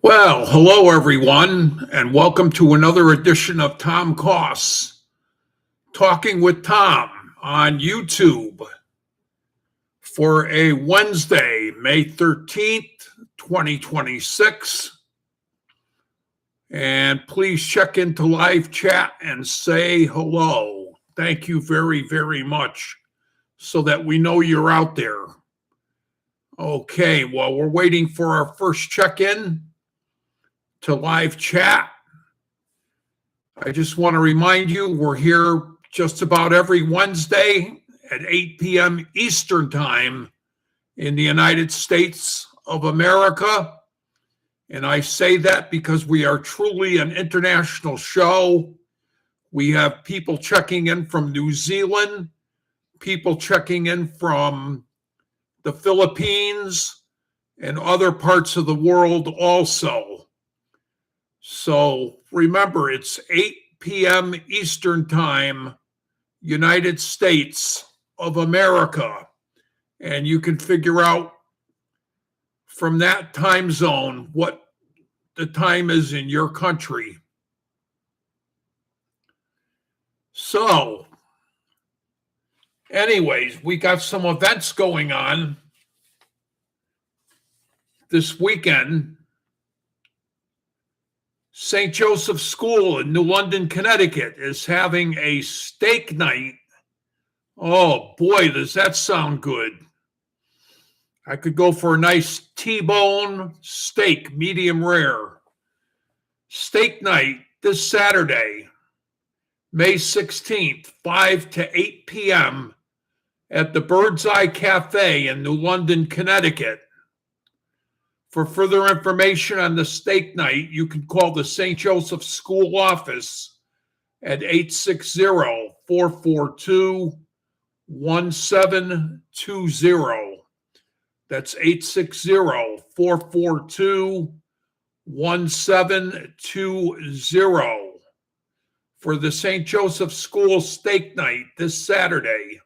Well, hello everyone, and welcome to another edition of Tom Coss, Talking with Tom on YouTube for a Wednesday, May 13th, 2026. And please check into live chat and say hello. Thank you very, very much so that we know you're out there. Okay, well, we're waiting for our first check-in to live chat. I just want to remind you, we're here just about every Wednesday at 8 p.m. Eastern Time in the United States of America. And I say that because we are truly an international show. We have people checking in from New Zealand, people checking in from the Philippines, and other parts of the world also. So remember, it's 8 p.m. Eastern Time, United States of America. And you can figure out from that time zone what the time is in your country. So, anyways, we got some events going on this weekend. St. Joseph's School in New London, Connecticut is having a steak night. Oh boy, does that sound good. I could go for a nice T-bone steak, medium rare. Steak night this Saturday, May 16th, 5 to 8 p.m. at the Bird's Eye Cafe in New London, Connecticut. For further information on the steak night, you can call the St. Joseph School office at 860-442-1720. That's 860-442-1720 for the St. Joseph School steak night this Saturday.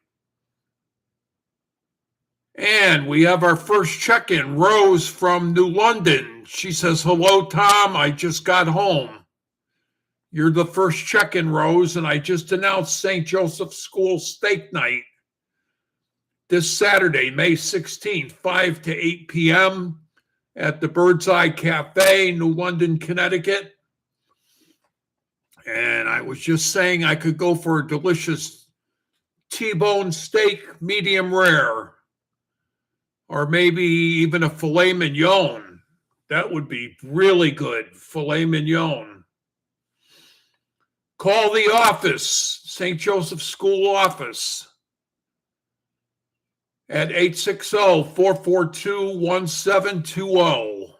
And we have our first check-in, Rose from New London. She says, hello, Tom. I just got home. You're the first check-in, Rose, and I just announced St. Joseph School steak night this Saturday, May 16th, 5 to 8 p.m. at the Bird's Eye Cafe, New London, Connecticut. And I was just saying I could go for a delicious T-bone steak, medium rare. Or maybe even a filet mignon. That would be really good, filet mignon. Call the office, St. Joseph School office, at 860-442-1720.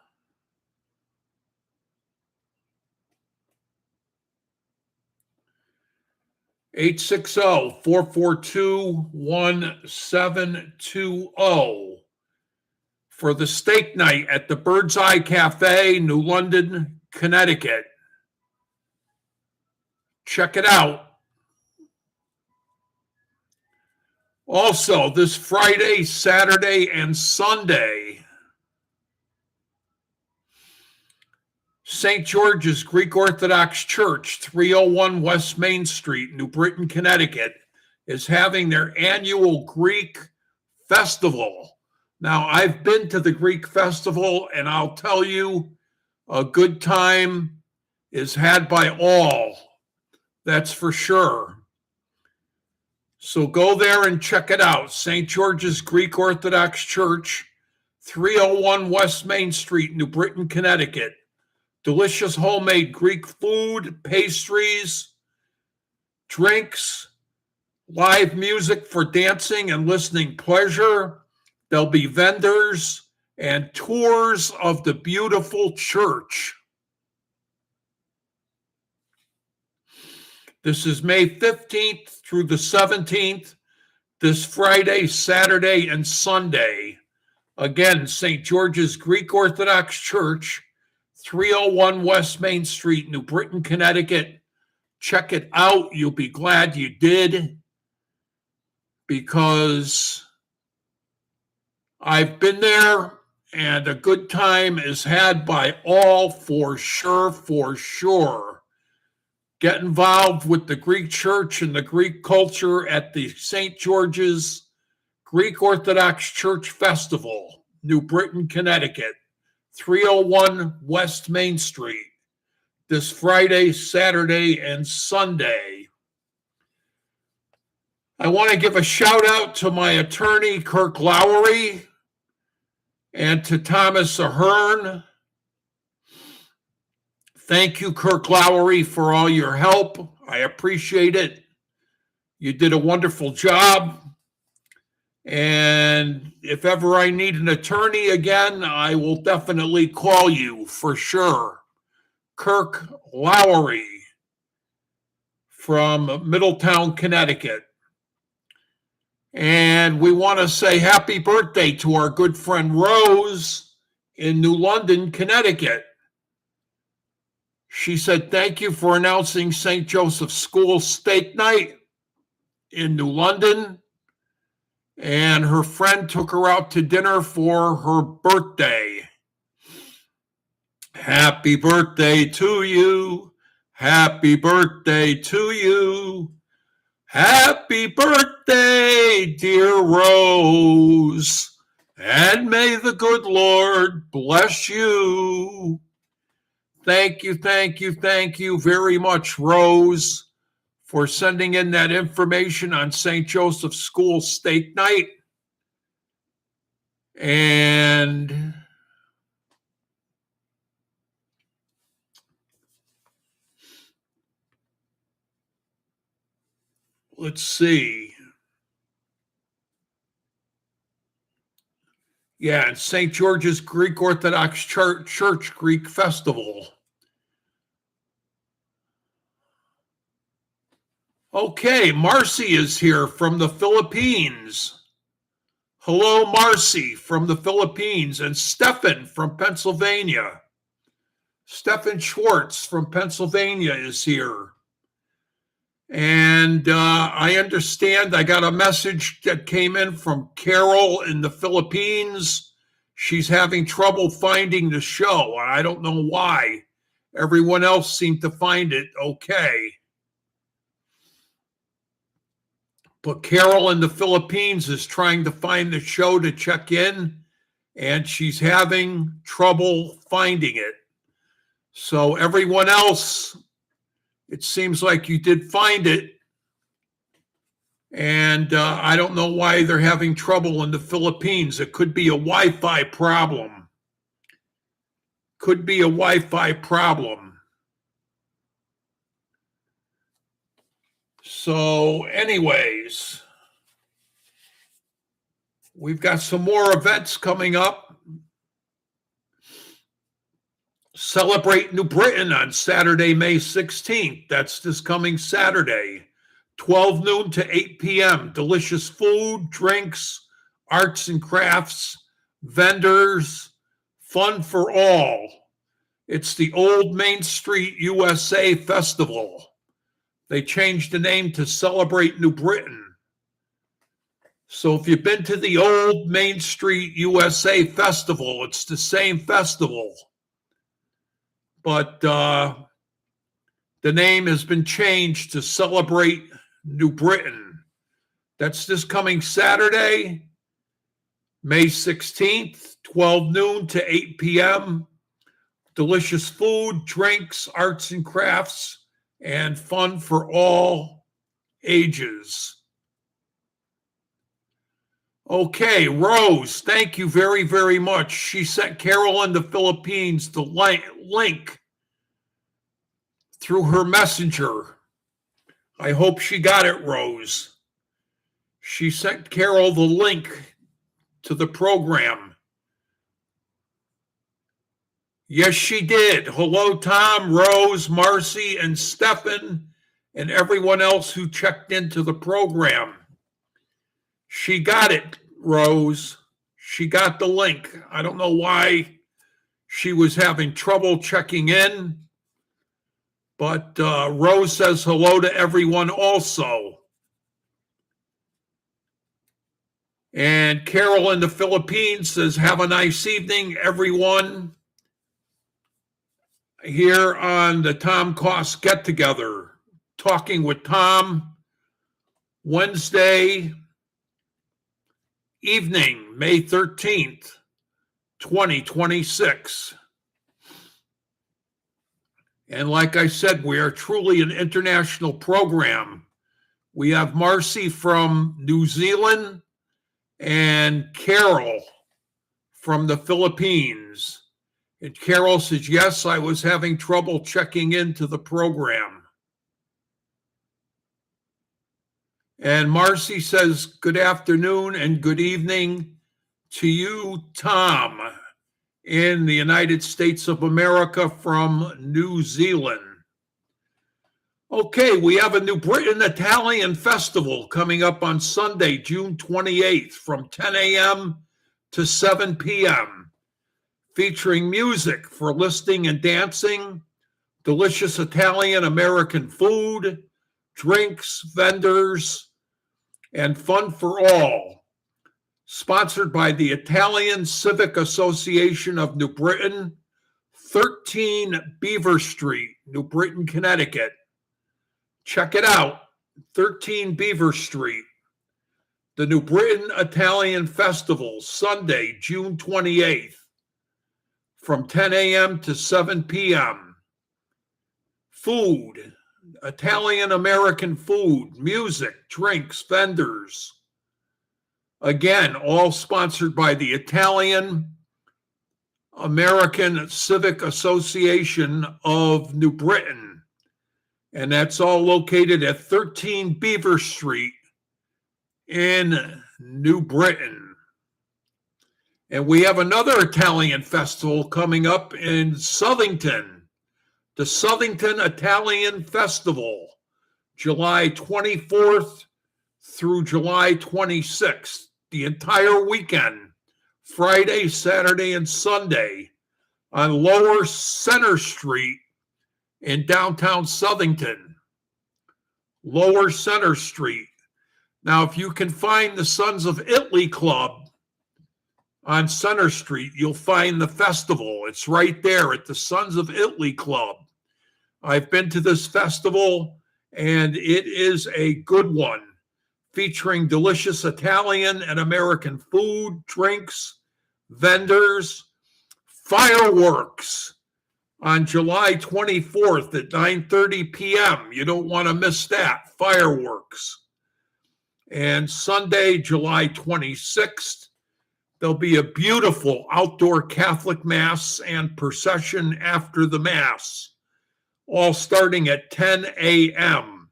Eight 860-442-1720 for the steak night at the Bird's Eye Cafe, New London, Connecticut. Check it out. Also, this Friday, Saturday, and Sunday, St. George's Greek Orthodox Church, 301 West Main Street, New Britain, Connecticut, is having their annual Greek festival. Now, I've been to the Greek festival, and I'll tell you, a good time is had by all. That's for sure. So go there and check it out. St. George's Greek Orthodox Church, 301 West Main Street, New Britain, Connecticut. Delicious homemade Greek food, pastries, drinks, live music for dancing and listening pleasure. There'll be vendors and tours of the beautiful church. This is May 15th through the 17th, this Friday, Saturday, and Sunday. Again, St. George's Greek Orthodox Church, 301 West Main Street, New Britain, Connecticut. Check it out. You'll be glad you did, because I've been there and a good time is had by all for sure, for sure. Get involved with the Greek church and the Greek culture at the St. George's Greek Orthodox Church Festival, New Britain, Connecticut, 301 West Main Street, this Friday, Saturday, and Sunday. I want to give a shout out to my attorney, Kirk Lowery, and to Thomas Ahern. Thank you, Kirk Lowery, for all your help. I appreciate it. You did a wonderful job. And if ever I need an attorney again, I will definitely call you for sure. Kirk Lowery from Middletown, Connecticut. And we want to say happy birthday to our good friend Rose in New London, Connecticut. She said, thank you for announcing St. Joseph's School Steak Night in New London. And her friend took her out to dinner for her birthday. Happy birthday to you. Happy birthday to you. Happy birthday, dear Rose. And may the good Lord bless you. Thank you very much, Rose, for sending in that information on St. Joseph's School Steak Night. And let's see. Yeah, St. George's Greek Orthodox Church Greek Festival. Okay, Marcy is here from the Philippines. Hello, Marcy from the Philippines, and Stefan from Pennsylvania. Stefan Schwartz from Pennsylvania is here. And I understand I got a message that came in from Carol in the Philippines. She's having trouble finding the show. I don't know why. Everyone else seemed to find it okay. But Carol in the Philippines is trying to find the show to check in, and she's having trouble finding it. So everyone else, it seems like you did find it. And I don't know why they're having trouble in the Philippines. It could be a Wi-Fi problem. Could be a Wi-Fi problem. So anyways, we've got some more events coming up. Celebrate New Britain on Saturday, May 16th. That's this coming Saturday, 12 noon to 8 p.m. Delicious food, drinks, arts and crafts, vendors, fun for all. It's the Old Main Street USA Festival. They changed the name to Celebrate New Britain. So if you've been to the Old Main Street USA Festival, it's the same festival. But the name has been changed to Celebrate New Britain. That's this coming Saturday, May 16th, 12 noon to 8 p.m. Delicious food, drinks, arts and crafts, and fun for all ages. Okay, Rose, thank you very, very much. She sent Carol in the Philippines the link through her messenger. I hope she got it, Rose. She sent Carol the link to the program. Yes, she did. Hello, Tom, Rose, Marcy, and Stefan, and everyone else who checked into the program. She got it, Rose. She got the link. I don't know why she was having trouble checking in, but Rose says hello to everyone also. And Carol in the Philippines says, have a nice evening, everyone, here on the Tom Coss Get Together, talking with Tom, Wednesday evening, May 13th, 2026. And like I said, we are truly an international program. We have Marcy from New Zealand and Carol from the Philippines. And Carol says, yes, I was having trouble checking into the program. And Marcy says, good afternoon and good evening to you, Tom, in the United States of America from New Zealand. Okay, we have a New Britain Italian Festival coming up on Sunday, June 28th from 10 a.m. to 7 p.m., featuring music for listening and dancing, delicious Italian American food, drinks, vendors, and fun for all. Sponsored by the Italian Civic Association of New Britain, 13 Beaver Street, New Britain, Connecticut. Check it out, 13 Beaver Street. The New Britain Italian Festival, Sunday, June 28th, from 10 a.m. to 7 p.m. Food, Italian American food, music, drinks, vendors. Again, all sponsored by the Italian American Civic Association of New Britain. And that's all located at 13 Beaver Street in New Britain. And we have another Italian festival coming up in Southington, the Southington Italian Festival, July 24th through July 26th, the entire weekend, Friday, Saturday, and Sunday on Lower Center Street in downtown Southington. Lower Center Street. Now, if you can find the Sons of Italy Club on Center Street, you'll find the festival. It's right there at the Sons of Italy Club. I've been to this festival, and it is a good one, featuring delicious Italian and American food, drinks, vendors, fireworks on July 24th at 9:30 p.m. You don't want to miss that, fireworks. And Sunday, July 26th, there'll be a beautiful outdoor Catholic Mass and procession after the Mass, all starting at 10 a.m.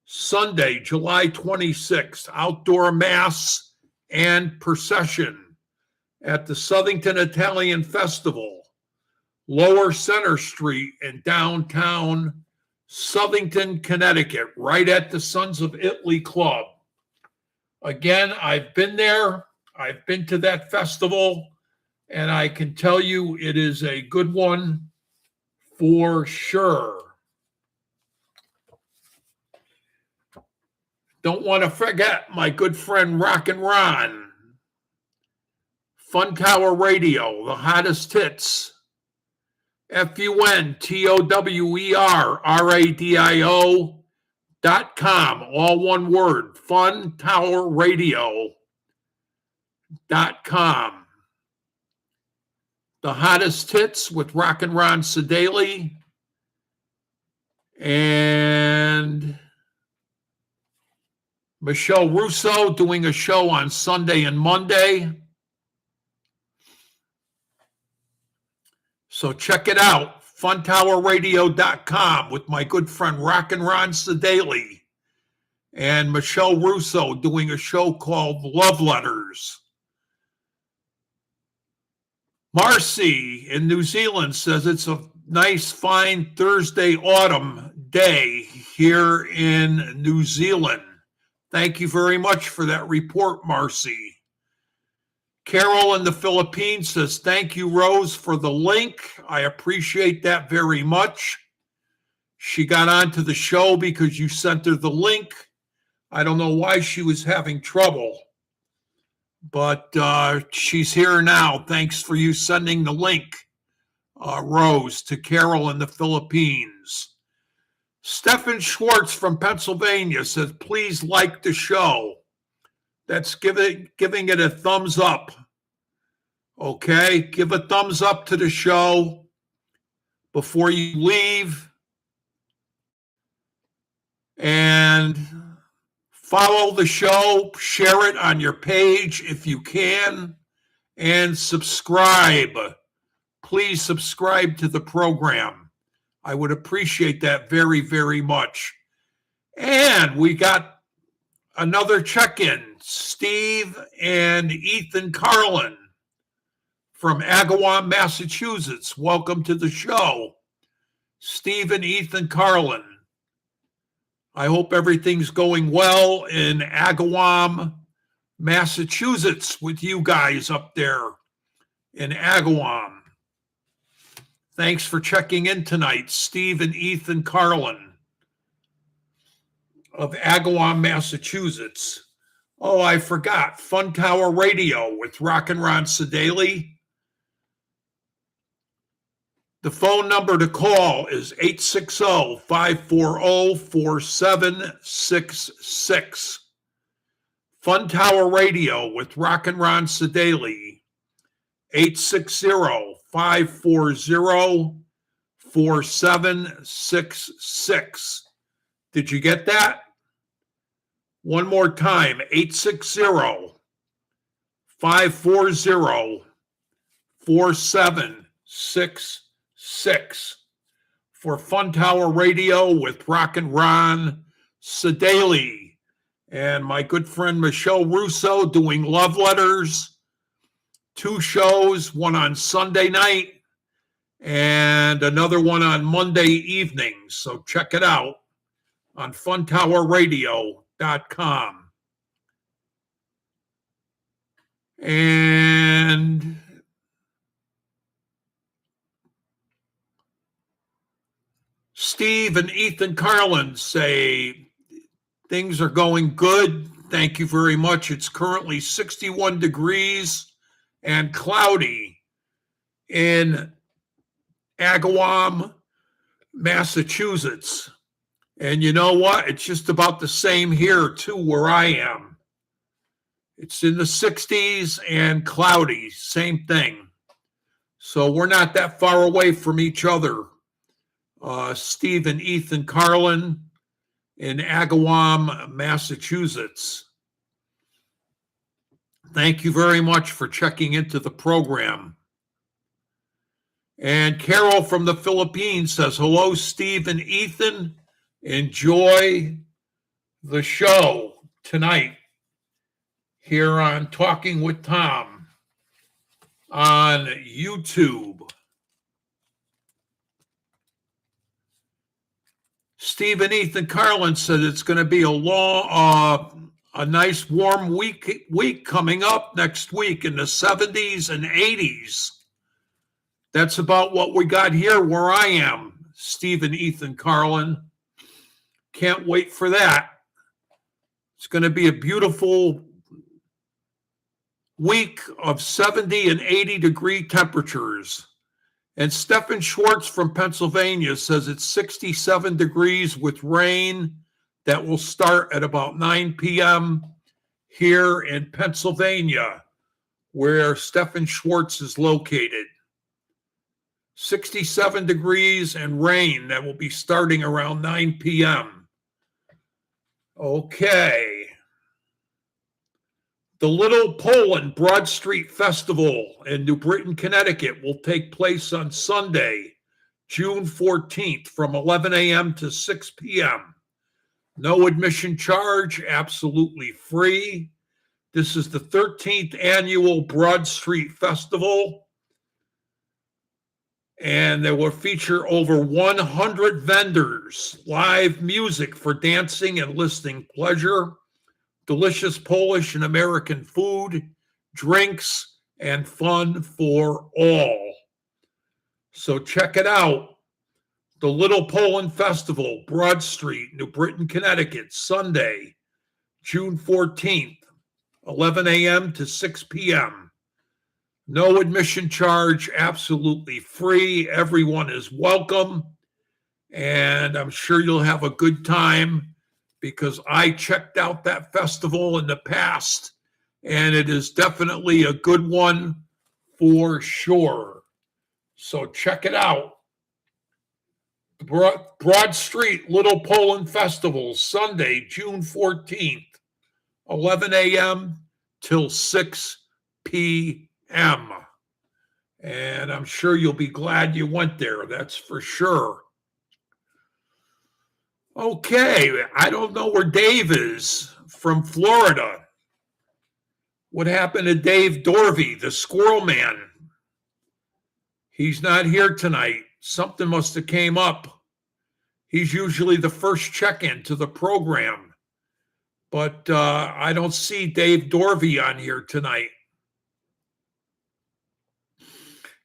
Sunday, July 26th, outdoor Mass and procession at the Southington Italian Festival, Lower Center Street in downtown Southington, Connecticut, right at the Sons of Italy Club. Again, I've been there. I've been to that festival, and I can tell you it is a good one for sure. Don't want to forget my good friend Rockin' Ron, Fun Tower Radio, the hottest hits. FUNTOWERRADIO.com, all one word, funtowerradio.com. The hottest hits with Rockin' Ron Sedaley and Michelle Russo doing a show on Sunday and Monday. So check it out, funtowerradio.com, with my good friend Rockin' Ron Sedaley and Michelle Russo doing a show called Love Letters. Marcy in New Zealand says it's a nice, fine Thursday autumn day here in New Zealand. Thank you very much for that report, Marcy. Carol in the Philippines says, thank you, Rose, for the link. I appreciate that very much. She got onto the show because you sent her the link. I don't know why she was having trouble. but she's here now. Thanks for you sending the link, Rose, to Carol in the Philippines. Stephen Schwartz from Pennsylvania says, please like the show. That's giving it a thumbs up. Okay, give a thumbs up to the show before you leave. And follow the show, share it on your page if you can, and subscribe. Please subscribe to the program. I would appreciate that very, very much. And we got another check-in. Steve and Ethan Carlin from Agawam, Massachusetts. Welcome to the show. Steve and Ethan Carlin. I hope everything's going well in Agawam, Massachusetts with you guys up there in Agawam. Thanks for checking in tonight, Steve and Ethan Carlin of Agawam, Massachusetts. Oh, I forgot. Fun Tower Radio with Rock and Ron Sedaley. The phone number to call is 860-540-4766. Fun Tower Radio with Rock and Ron Sedaley. 860-540-4766. Did you get that? One more time, 860-540-4766 for Fun Tower Radio with Rock and Ron Sedaley and my good friend Michelle Russo doing Love Letters. 2 shows, one on Sunday night and another one on Monday evening. So check it out on funtowerradio.com. And Steve and Ethan Carlin say things are going good. Thank you very much. It's currently 61 degrees and cloudy in Agawam, Massachusetts. And you know what? It's just about the same here, too, where I am. It's in the 60s and cloudy, same thing. So we're not that far away from each other. Steve and Ethan Carlin in Agawam, Massachusetts. Thank you very much for checking into the program. And Carol from the Philippines says, hello, Steve and Ethan. Enjoy the show tonight here on Talking with Tom on YouTube. Steve and Ethan Carlin said it's going to be a nice warm week coming up next week in the 70s and 80s. That's about what we got here where I am, Steve and Ethan Carlin. Can't wait for that. It's going to be a beautiful week of 70 and 80 degree temperatures. And Stephen Schwartz from Pennsylvania says it's 67 degrees with rain that will start at about 9 p.m. here in Pennsylvania, where Stephen Schwartz is located. 67 degrees and rain that will be starting around 9 p.m. Okay. The Little Poland Broad Street Festival in New Britain, Connecticut will take place on Sunday, June 14th from 11 a.m. to 6 p.m. No admission charge, absolutely free. This is the 13th annual Broad Street Festival, and they will feature over 100 vendors, live music for dancing and listening pleasure, delicious Polish and American food, drinks, and fun for all. So check it out. The Little Poland Festival, Broad Street, New Britain, Connecticut, Sunday, June 14th, 11 a.m. to 6 p.m. No admission charge, absolutely free. Everyone is welcome. And I'm sure you'll have a good time because I checked out that festival in the past and it is definitely a good one for sure. So check it out. Broad Street Little Poland Festival, Sunday, June 14th, 11 a.m. till 6 p.m. And I'm sure you'll be glad you went there. That's for sure. Okay, I don't know where Dave is from Florida. What happened to Dave Dorvey, the squirrel man? He's not here tonight. Something must have came up. He's usually the first check-in to the program. But I don't see Dave Dorvey on here tonight.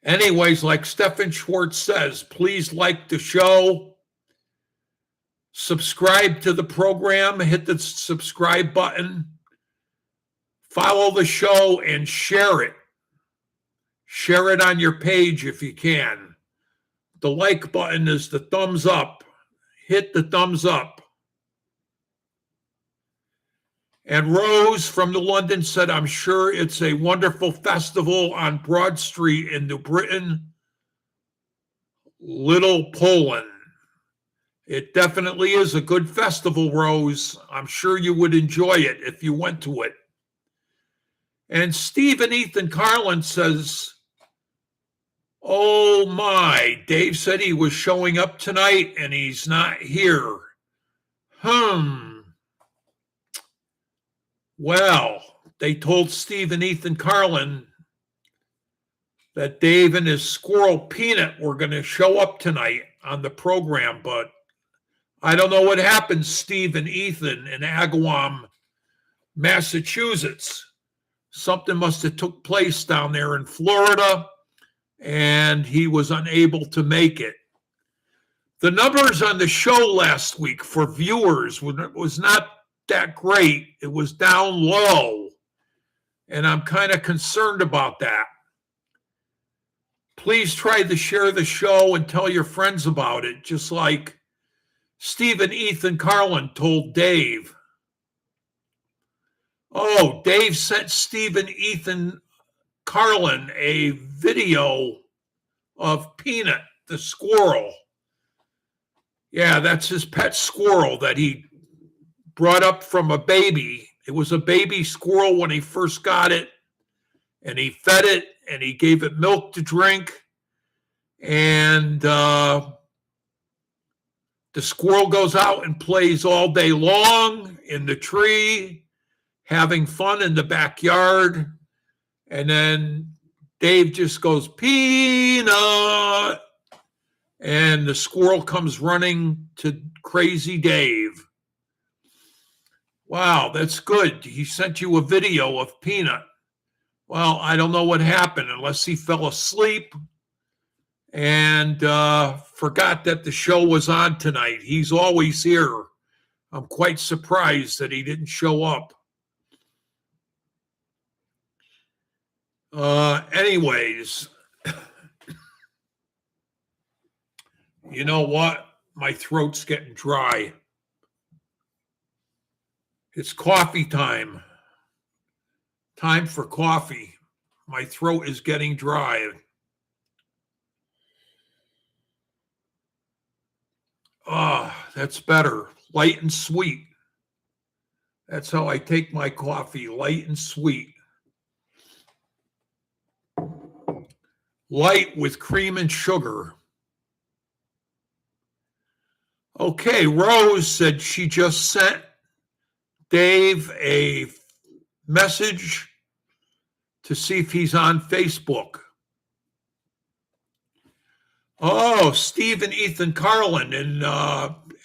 Anyways, like Stefan Schwartz says, please like the show. Subscribe to the program. Hit the subscribe button. Follow the show and share it. Share it on your page if you can. The like button is the thumbs up. Hit the thumbs up. And Rose from the London said, I'm sure it's a wonderful festival on Broad Street in New Britain, Little Poland. It definitely is a good festival, Rose. I'm sure you would enjoy it if you went to it. And Stephen Ethan Carlin says, oh my, Dave said he was showing up tonight and he's not here. Well, they told Stephen Ethan Carlin that Dave and his squirrel Peanut were going to show up tonight on the program, but I don't know what happened, Stephen Ethan in Agawam, Massachusetts. Something must have took place down there in Florida, and he was unable to make it. The numbers on the show last week for viewers was not that great. It was down low, and I'm kind of concerned about that. Please try to share the show and tell your friends about it, just like Stephen Ethan Carlin told Dave. Oh, Dave sent Stephen Ethan Carlin a video of Peanut, the squirrel. Yeah, that's his pet squirrel that he brought up from a baby. It was a baby squirrel when he first got it, and he fed it, and he gave it milk to drink, and the squirrel goes out and plays all day long in the tree, having fun in the backyard, and then Dave just goes, Peanut, and the squirrel comes running to crazy Dave. Wow, that's good. He sent you a video of Peanut. Well, I don't know what happened unless he fell asleep and forgot that the show was on tonight. He's always here. I'm quite surprised that he didn't show up. Anyways, you know what? My throat's getting dry. It's coffee time. Time for coffee. My throat is getting dry. That's better. Light and sweet. That's how I take my coffee, light and sweet. Light with cream and sugar. Okay, Rose said she just sent Dave a message to see if he's on Facebook. Oh, Stephen Ethan Carlin in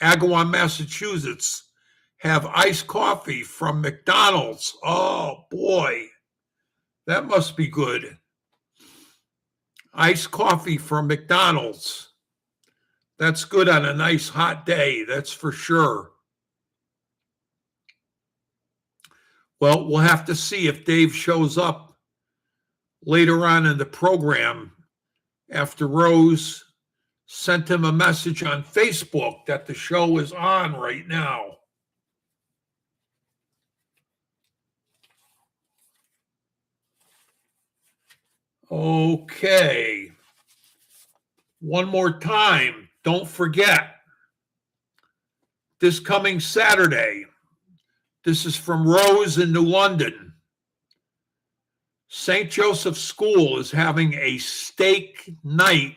Agawam, Massachusetts have iced coffee from McDonald's. Oh, boy. That must be good. Iced coffee from McDonald's. That's good on a nice hot day, that's for sure. Well, we'll have to see if Dave shows up later on in the program after Rose sent him a message on Facebook that the show is on right now. Okay. One more time, don't forget, this coming Saturday, this is from Rose in New London. St. Joseph's School is having a steak night.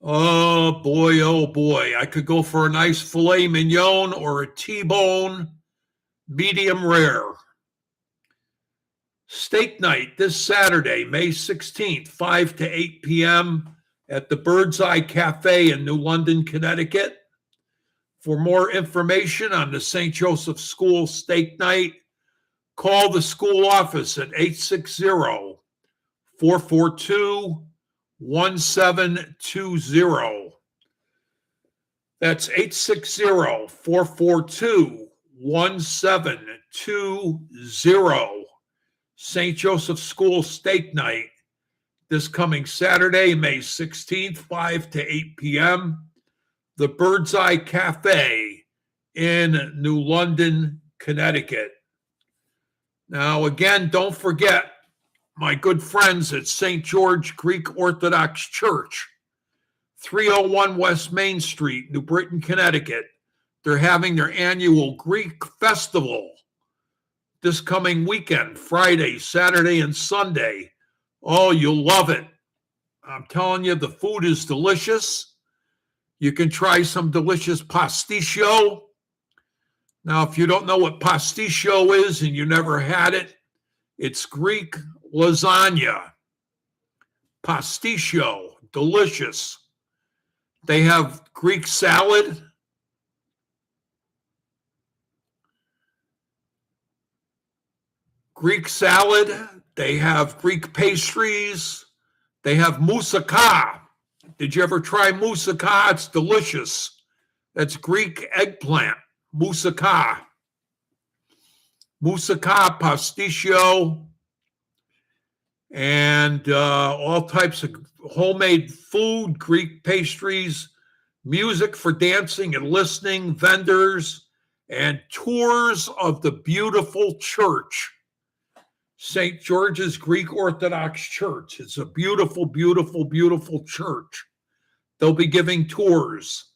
Oh boy. I could go for a nice filet mignon or a T-bone, medium rare. Steak night this Saturday, May 16th, 5 to 8 p.m. at the Bird's Eye Cafe in New London, Connecticut. For more information on the St. Joseph School Steak Night, call the school office at 860-442-1720. That's 860-442-1720. St. Joseph School Steak Night this coming Saturday, May 16th, 5 to 8 p.m. The Bird's Eye Cafe in New London, Connecticut. Now, again, don't forget my good friends at St. George Greek Orthodox Church, 301 West Main Street, New Britain, Connecticut. They're having their annual Greek Festival this coming weekend, Friday, Saturday, and Sunday. Oh, you'll love it. I'm telling you, the food is delicious. You can try some delicious pasticcio. Now, if you don't know what pasticcio is and you never had it, it's Greek lasagna. Pasticcio, delicious. They have Greek salad. They have Greek pastries. They have moussaka. Did you ever try moussaka? It's delicious. That's Greek eggplant, moussaka. Moussaka, pasticcio, and all types of homemade food, Greek pastries, music for dancing and listening, vendors, and tours of the beautiful church. St. George's Greek Orthodox Church. It's a beautiful, beautiful, beautiful church. They'll be giving tours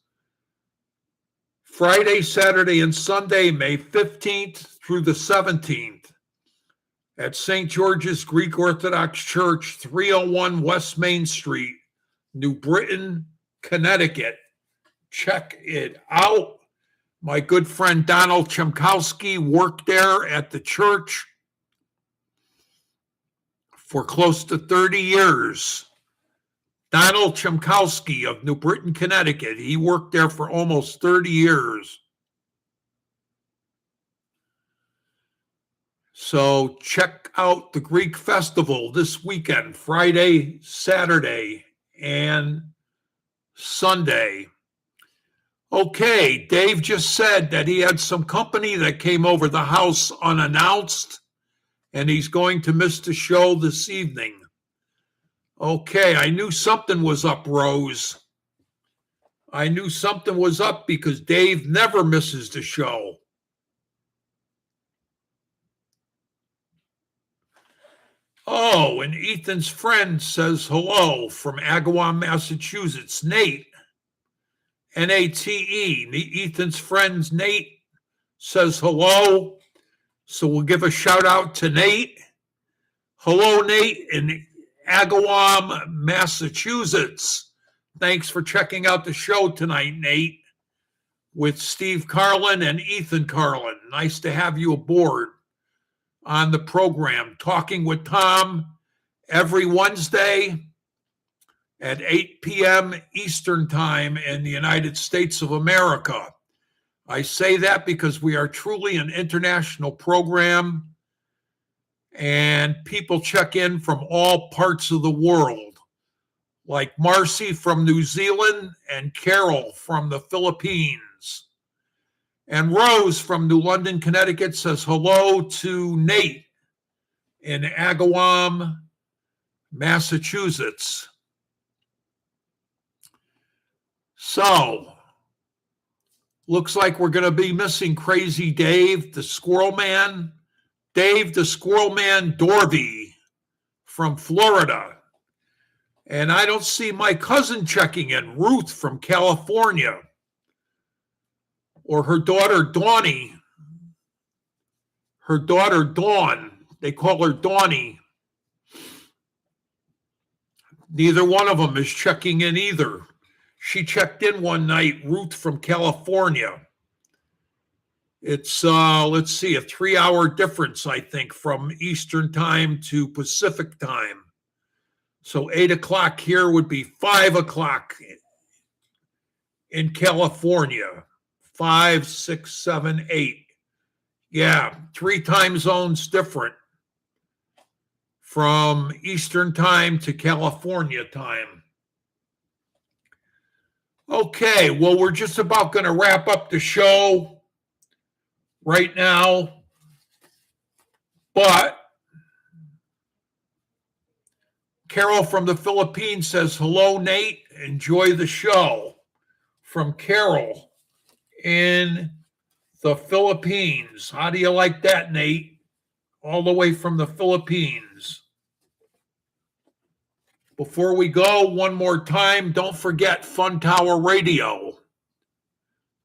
Friday, Saturday, and Sunday, May 15th through the 17th at St. George's Greek Orthodox Church, 301 West Main Street, New Britain, Connecticut. Check it out. My good friend Donald Chemkowski worked there at the church for close to 30 years. Donald Chemkowski of New Britain, Connecticut. He worked there for almost 30 years. So check out the Greek Festival this weekend, Friday, Saturday, and Sunday. Okay, Dave just said that he had some company that came over the house unannounced, and he's going to miss the show this evening. Okay, I knew something was up, Rose. I knew something was up because Dave never misses the show. Oh, and Ethan's friend says hello from Agawam, Massachusetts. Nate, N-A-T-E. Ethan's friend Nate says hello. So we'll give a shout out to Nate. Hello, Nate in Agawam, Massachusetts. Thanks for checking out the show tonight, Nate, with Steve Carlin and Ethan Carlin. Nice to have you aboard on the program. Talking with Tom every Wednesday at 8 p.m. Eastern Time in the United States of America. I say that because we are truly an international program, and people check in from all parts of the world, like Marcy from New Zealand and Carol from the Philippines. And Rose from New London, Connecticut says hello to Nate in Agawam, Massachusetts. So, looks like we're going to be missing Crazy Dave, the Squirrel Man. Dave, the Squirrel Man Dorvey from Florida. And I don't see my cousin checking in, Ruth from California. Or her daughter, Dawnie. Her daughter, Dawn. They call her Dawnie. Neither one of them is checking in either. She checked in one night, Ruth from California. It's, let's see, a 3-hour difference, I think, from Eastern time to Pacific time. So 8 o'clock here would be 5 o'clock in California. 5, 6, 7, 8. Yeah, 3 time zones different from Eastern time to California time. Okay, well, we're just about going to wrap up the show right now. But Carol from the Philippines says, hello, Nate. Enjoy the show. From Carol in the Philippines. How do you like that, Nate? All the way from the Philippines. Before we go, one more time, don't forget Fun Tower Radio.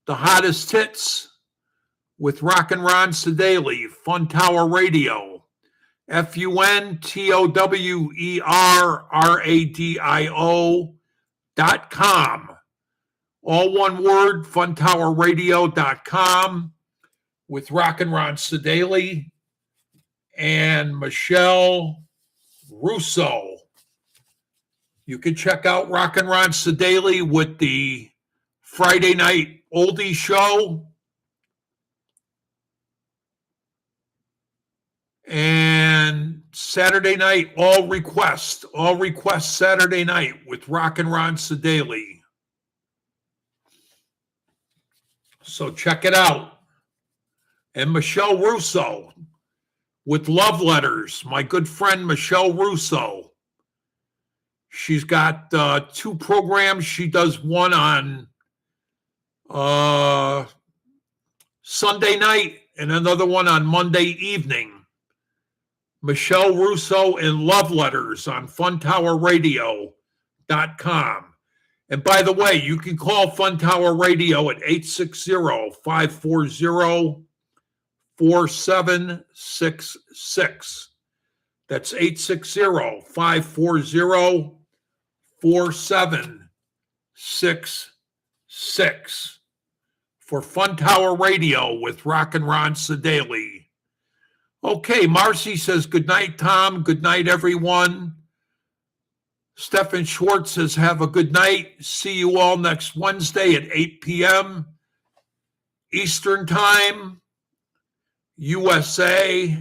The hottest hits with Rock and Ron Sedaly. Fun Tower Radio. FUNTOWERRADIO.com. All one word, funtowerradio.com, with Rock and Ron Sedaly and Michelle Russo. You can check out Rock and Ron Sedaly with the Friday night oldie show. And Saturday night, all requests Saturday night with Rock and Ron Sedaly. So check it out. And Michelle Russo with Love Letters, my good friend Michelle Russo. She's got 2 programs. She does one on Sunday night and another one on Monday evening. Michelle Russo and Love Letters on funtowerradio.com. And by the way, you can call Fun Tower Radio at 860-540-4766. That's 860-540-4766 for Fun Tower Radio with Rock and Ron Sedaly. Okay, Marcy says, good night, Tom. Good night, everyone. Stephen Schwartz says, have a good night. See you all next Wednesday at 8 p.m. Eastern Time, USA,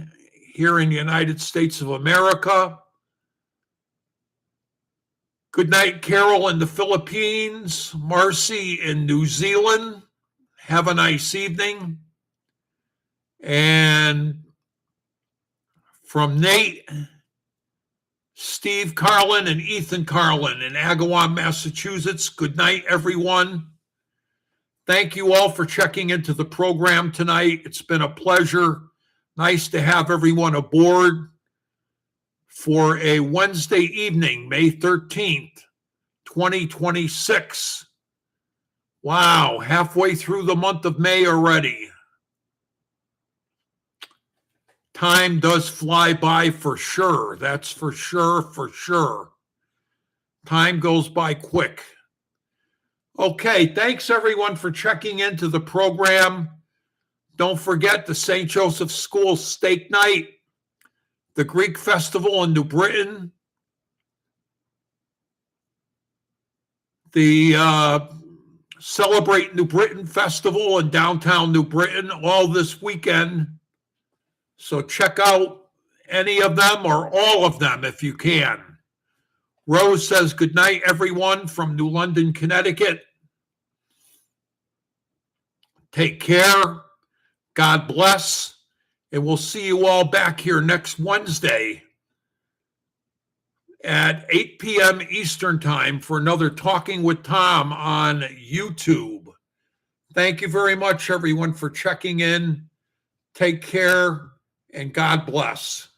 here in the United States of America. Good night, Carol in the Philippines. Marcy in New Zealand. Have a nice evening. And from Nate, Steve Carlin, and Ethan Carlin in Agawam, Massachusetts. Good night, everyone. Thank you all for checking into the program tonight. It's been a pleasure. Nice to have everyone aboard for a Wednesday evening, May 13th, 2026. Wow, halfway through the month of May already. Time does fly by for sure. That's for sure. Time goes by quick. Okay, thanks everyone for checking into the program. Don't forget the St. Joseph's School Steak Night, the Greek Festival in New Britain, the Celebrate New Britain Festival in downtown New Britain, all this weekend. So check out any of them or all of them if you can. Rose says, good night, everyone, from New London, Connecticut. Take care. God bless. And we'll see you all back here next Wednesday at 8 p.m. Eastern Time for another Talking with Tom on YouTube. Thank you very much, everyone, for checking in. Take care, and God bless.